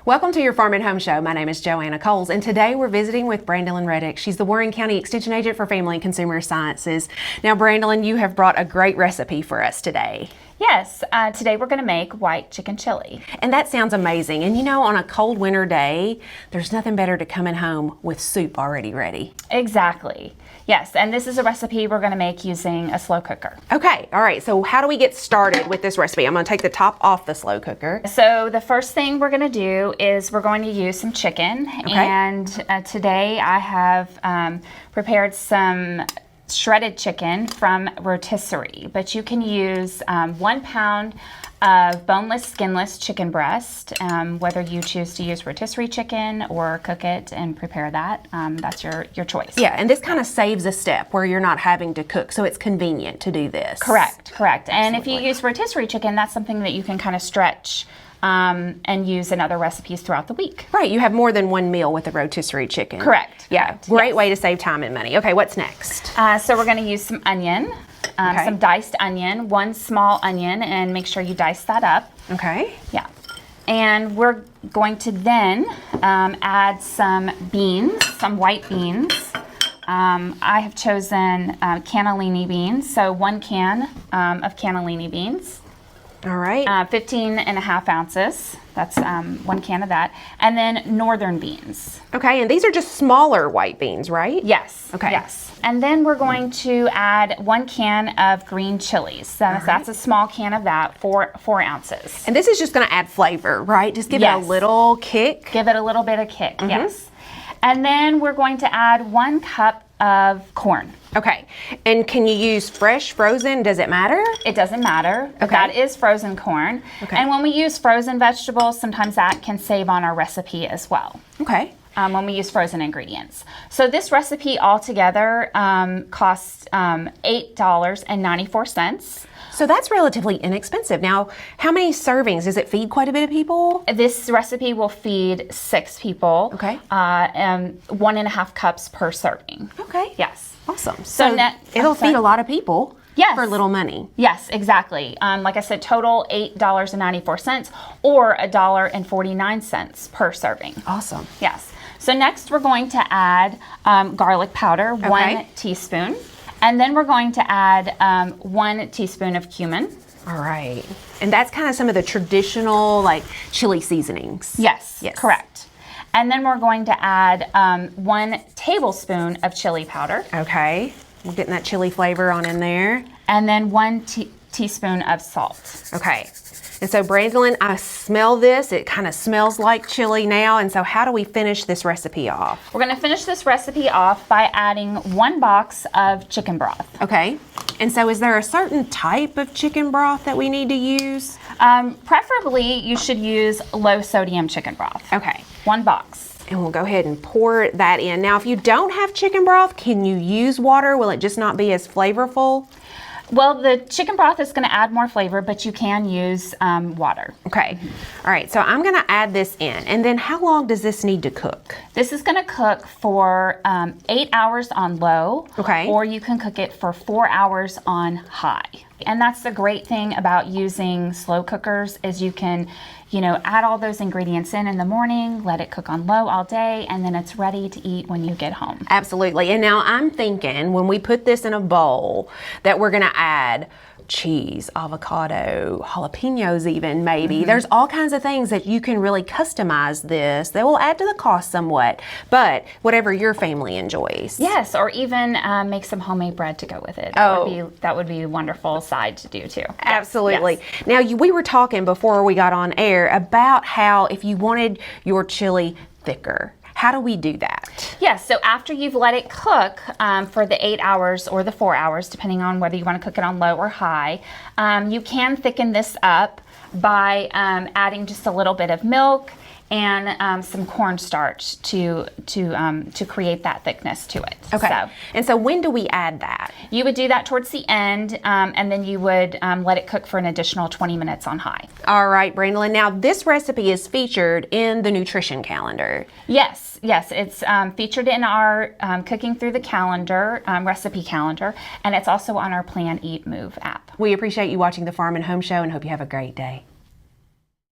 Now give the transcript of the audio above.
Welcome to your Farm and Home Show. My name is Joanna Coles, and today we're visiting with Brandalyn Reddick. She's the Warren County Extension Agent for Family and Consumer Sciences. Now, Brandalyn, you have brought a great recipe for us today. Yes, today we're going to make white chicken chili. And that sounds amazing. And you know, on a cold winter day, there's nothing better to coming home with soup already ready. Exactly. Yes, and this is a recipe we're going to make using a slow cooker. Okay, all right. So how do we get started with this recipe? I'm going to take the top off the slow cooker. So the first thing we're going to do is we're going to use some chicken. Okay. And today I have prepared some shredded chicken from rotisserie, but you can use 1 pound of boneless, skinless chicken breast, whether you choose to use rotisserie chicken or cook it and prepare that. That's your choice. Yeah, and this kind of saves a step where you're not having to cook, so it's convenient to do this. Correct. And Absolutely. if you use rotisserie chicken, that's something that you can kind of stretch and use in other recipes throughout the week. Right, you have more than one meal with a rotisserie chicken. Correct. Yeah, great way to save time and money. Okay, what's next? So we're going to use some onion, some diced onion, 1 small onion, and make sure you dice that up. Okay. Yeah. And we're going to then add some beans, some white beans. I have chosen cannellini beans, so 1 can of cannellini beans. All right. 15 and a half ounces. That's 1 can of that. And then northern beans. Okay, and these are just smaller white beans, right? Yes. Okay. Yes. And then we're going to add 1 can of green chilies. So that's a small can of that, 4 ounces. And this is just going to add flavor, right? Just give it a Yes. little kick. Give it a little bit of kick, yes. And then we're going to add 1 cup of corn. Okay, and can you use fresh, frozen? Does it matter? It doesn't matter. But Okay. that is frozen corn. Okay. And when we use frozen vegetables, sometimes that can save on our recipe as well. Okay. When we use frozen ingredients. So this recipe altogether costs $8.94. So that's relatively inexpensive. Now, how many servings? Does it feed quite a bit of people? This recipe will feed 6 people. Okay. And 1.5 cups per serving. Okay. Yes. Awesome. So it'll feed a lot of people. Yes. For little money. Yes, exactly. Like I said, total $8.94 or $1.49 per serving. Awesome. Yes. So next we're going to add garlic powder, 1 teaspoon. And then we're going to add 1 teaspoon of cumin. All right. And that's kind of some of the traditional like chili seasonings. Yes, correct. And then we're going to add 1 tablespoon of chili powder. Okay. We're getting that chili flavor on in there. And then 1 teaspoon of salt. Okay. And so, Brandalyn, I smell this. It kind of smells like chili now. And so how do we finish this recipe off? We're going to finish this recipe off by adding 1 box of chicken broth. Okay. And so is there a certain type of chicken broth that we need to use? Preferably, you should use low sodium chicken broth. Okay. 1 box. And we'll go ahead and pour that in. Now, if you don't have chicken broth, can you use water? Will it just not be as flavorful? Well, the chicken broth is going to add more flavor, but you can use water. Okay. All right. So I'm going to add this in. And then how long does this need to cook? This is going to cook for 8 hours on low. Okay. Or you can cook it for 4 hours on high. And that's the great thing about using slow cookers is you can, add all those ingredients in the morning, let it cook on low all day, and then it's ready to eat when you get home. Absolutely. And now I'm thinking when we put this in a bowl that we're going to add cheese, avocado, jalapenos even maybe. There's all kinds of things that you can really customize this that will add to the cost somewhat, but whatever your family enjoys. Yes, or even make some homemade bread to go with it. That would be a wonderful side to do too. Absolutely. Yes. Now we were talking before we got on air about how if you wanted your chili thicker, how do we do that? Yes, so after you've let it cook for the 8 hours or the 4 hours, depending on whether you want to cook it on low or high, you can thicken this up by adding just a little bit of milk and some cornstarch to create that thickness to it. Okay. And so when do we add that? You would do that towards the end, and then you would let it cook for an additional 20 minutes on high. All right, Brandalyn. Now this recipe is featured in the nutrition calendar. Yes, it's featured in our Cooking Through the Calendar recipe calendar, and it's also on our Plan, Eat, Move app. We appreciate you watching the Farm and Home Show and hope you have a great day.